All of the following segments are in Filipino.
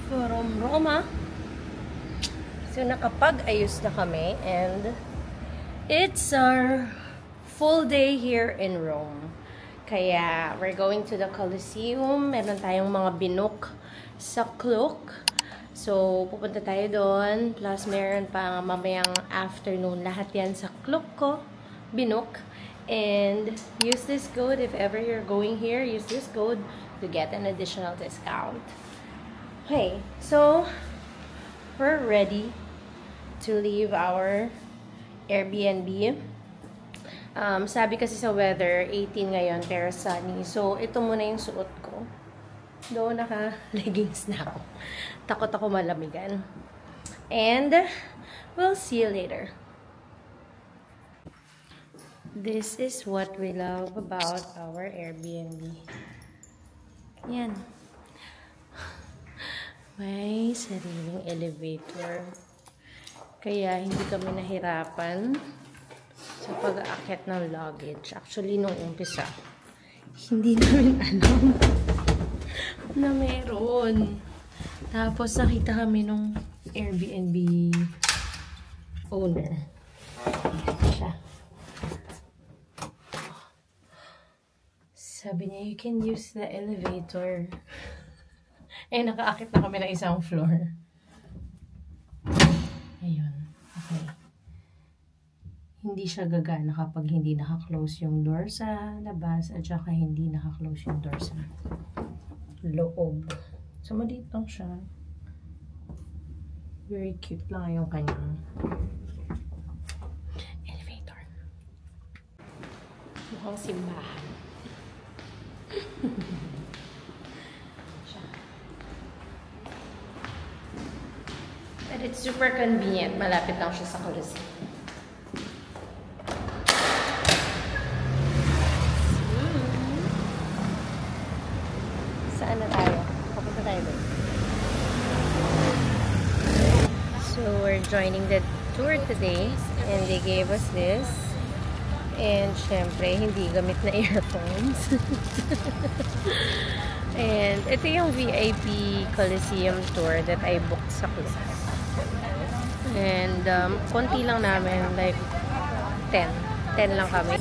from Roma. So, nakapag-ayos na kami and it's our full day here in Rome. Kaya, we're going to the Colosseum. Meron tayong mga binook sa Cloak. So, pupunta tayo doon. Plus, meron pa mamayang afternoon. Lahat yan sa Cloak ko. Binook. And use this code if ever you're going here. Use this code to get an additional discount. Okay, so we're ready to leave our Airbnb. Sabi kasi sa weather, 18 ngayon pero sunny. So, ito muna yung suot ko. Doon naka-leggings na ako. Takot ako malamigan. And we'll see you later. This is what we love about our Airbnb. Yan. May sariling elevator. Kaya hindi kami nahirapan sa pag-aakyat ng luggage. Actually, nung umpisa, hindi namin alam na meron. Tapos, nakita kami nung Airbnb owner. Siya. Sabi niya, you can use the elevator. Eh, nakaakit na kami ng isang floor. Ayun. Okay. Hindi siya gagana kapag hindi naka-close yung door sa labas at saka hindi naka-close yung door sa loob. So, maliit lang siya. Very cute lang yung kanyang elevator. Mukhang simbahan. But it's super convenient. Malapit lang siya sa Colosseum. Saan na tayo? Papunta tayo doon. So, we're joining the tour today. And they gave us this. And, syempre, hindi gamit na earphones. And, ito yung VIP Colosseum tour that I booked sa Cloak. And, konti lang namin, like, 10. 10 lang kami.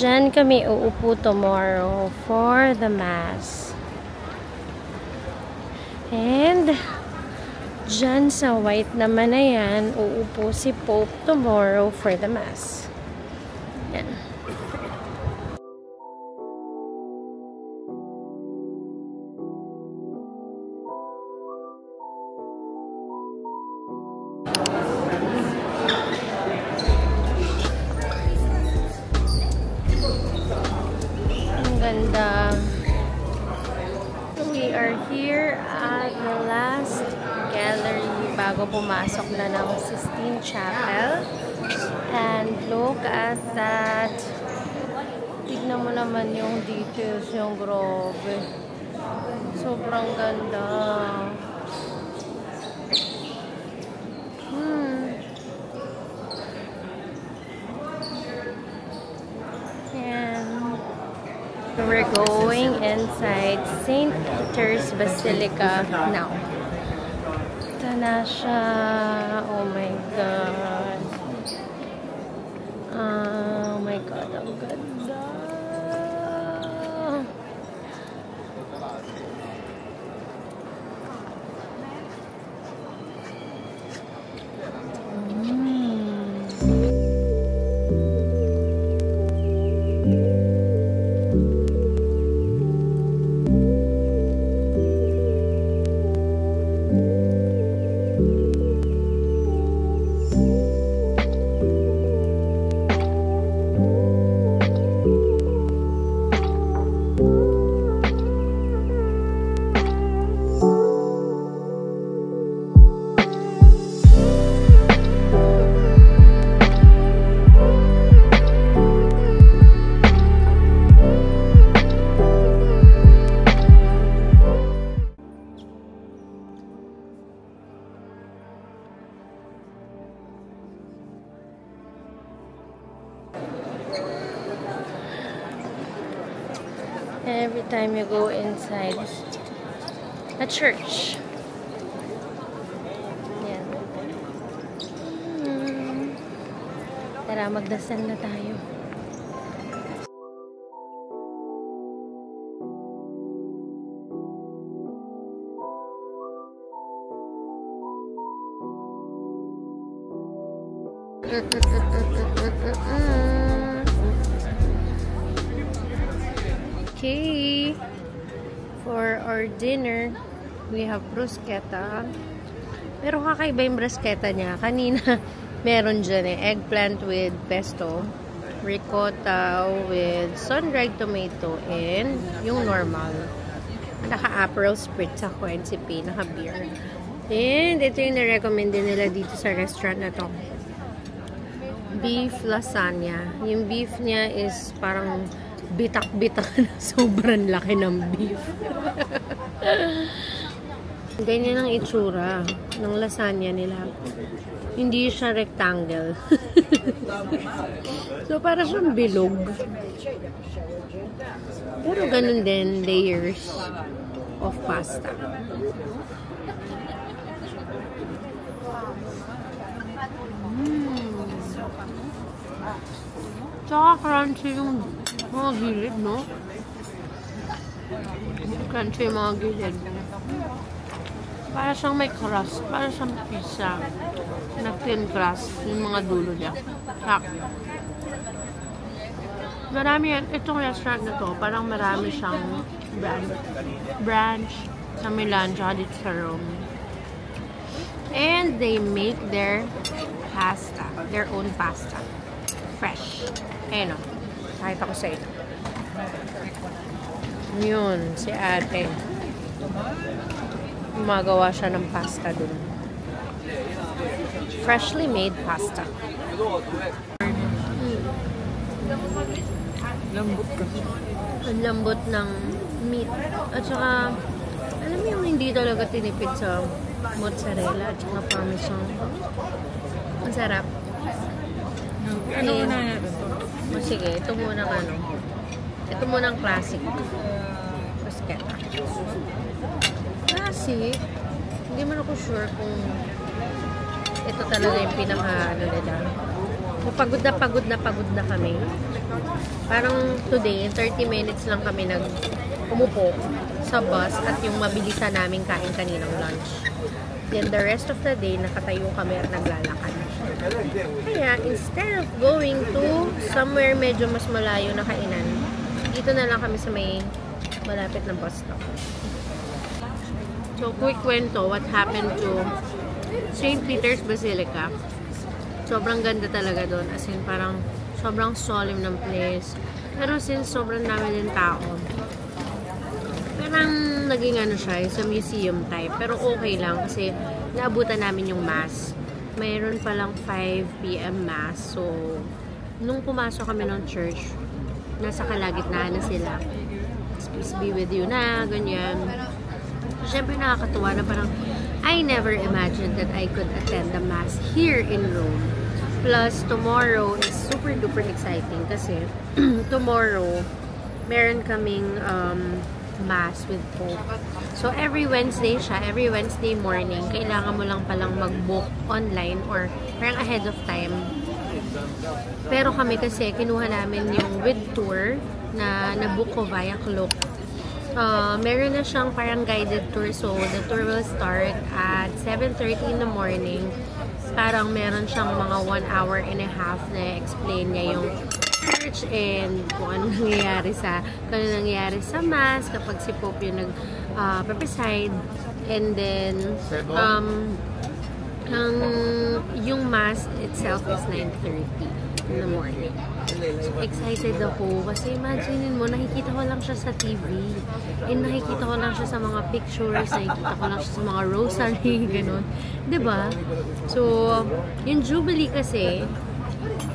Diyan kami uupo tomorrow for the Mass. And diyan sa white naman na yan, uupo si Pope tomorrow for the Mass. Yan. We are here at the last gallery bago pumasok na ng Sistine Chapel. And look at that. Tignan mo naman yung details, yung grabe. Sobrang ganda. We're going inside St. Peter's Basilica now. Ito na siya. Oh my God. Oh my God. Ang ganda. Every time you go inside a church. Yan. Tara, magdasal na tayo. Okay, for our dinner, we have bruschetta. Pero kakaiba yung bruschetta niya. Kanina, meron dyan eggplant with pesto, ricotta with sun-dried tomato, and yung normal. Naka-Aperol Spritz ako, NCP, naka-beer. And ito yung na-recommend din nila dito sa restaurant na to. Beef lasagna. Yung beef niya is parang bitak-bitak na sobrang laki ng beef. Ganyan ang itsura ng lasagna nila. Hindi siya rectangle. So, para siyang bilog. Pero ganun din, layers of pasta. Tsaka crunchy yung mga gilid, no? Crunchy yung mga gilid. Para siyang may crust. Para siyang pizza. Na thin crust. Yung mga dulo niya. Sak. Marami yan. Itong restaurant na to, parang marami siyang branch sa Milan, tsaka dito sa Rome. And they make their pasta. Their own pasta. Fresh. Ayun o. Kahit ako sa ito. Yun, si ate. Gumagawa siya ng pasta dun. Freshly made pasta. Lambot kasi. Ang lambot ng meat. At saka, alam mo yung hindi talaga tinipid sa mozzarella at saka parmesan. Ang sarap. Ano na natin to? Sige, ito muna ano. Ito muna ang classic. Bruschetta. Classic? Hindi man ako sure kung ito talaga yung pinaka ano nila. Pagod na kami. Parang today, 30 minutes lang kami umupo sa bus at yung mabilisan namin kain kaninang lunch. Then the rest of the day, nakatayo kami at naglalakad. Kaya, instead of going to somewhere medyo mas malayo na kainan, dito na lang kami sa may malapit na bus stop. So, quick kwento, what happened to St. Peter's Basilica. Sobrang ganda talaga doon. As in, parang sobrang solemn ng place. Pero since sobrang dami din tao, parang naging ano siya, sa museum type. Pero okay lang kasi naabutan namin yung mass. Mayroon palang 5 p.m. mass. So, nung pumasok kami ng church, nasa kalagitnaan na sila. Peace be with you na, ganyan. Siyempre nakakatuwa na parang I never imagined that I could attend the mass here in Rome. Plus, tomorrow is super duper exciting kasi tomorrow, meron kaming mass with Pope. So, every Wednesday siya, every Wednesday morning, kailangan mo lang palang mag-book online or parang ahead of time. Pero kami kasi, kinuha namin yung with tour na nabook ko via Klook. Meron na siyang parang guided tour. So, the tour will start at 7:30 in the morning. Parang meron siyang mga 1 hour and a half na explain niya yung church and kung ano nangyayari sa mass kapag si Pope yung nag-preside. And then, yung mass itself is 9:30 in the morning. So, excited ako kasi imagine mo, nakikita ko lang siya sa TV and nakikita ko lang siya sa mga pictures, nakikita ko lang siya sa mga rosary, ganun. Diba? So, yung Jubilee kasi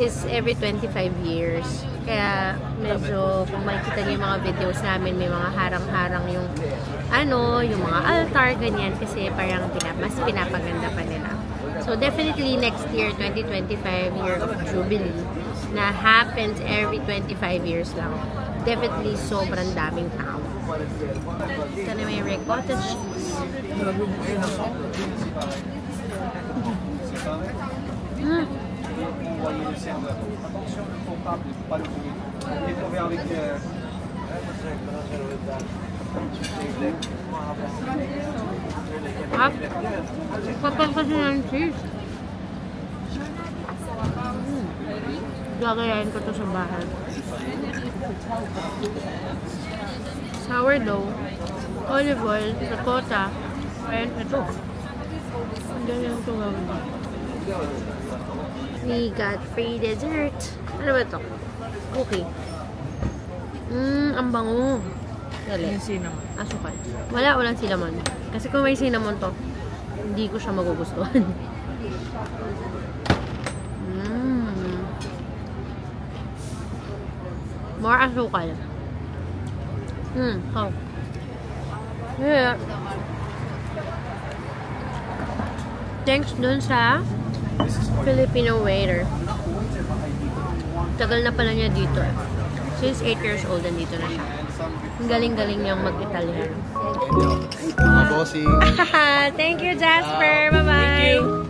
is every 25 years. Kaya medyo, kung makikita niyo yung mga videos namin, may mga harang-harang yung yung mga altar, ganyan, kasi parang mas pinapaganda pa nila. So, definitely next year, 2025, year of Jubilee, na happens every 25 years lang. definitely sobrang daming tao. Ito na may ricotta cheese. Kapag kasi ng cheese. Gagayain ko to sa bahay. Sourdough, olive oil, ricotta, and ito. Ang galing ito gawin. We got free dessert. Ano ba ito? Cookie. Ang bango. Dali. Yung cinnamon. Asukal. Walang cinnamon. Kasi kung may cinnamon to, hindi ko siya magugustuhan. More asukal. Oh. Yeah. Thanks dun sa Filipino waiter. Tagal na pala niya dito eh. Since 8 years old, nandito na siya. Ang galing-galing niyang mag-Italiano. Mga bossing. Thank you, Jasper. Bye-bye.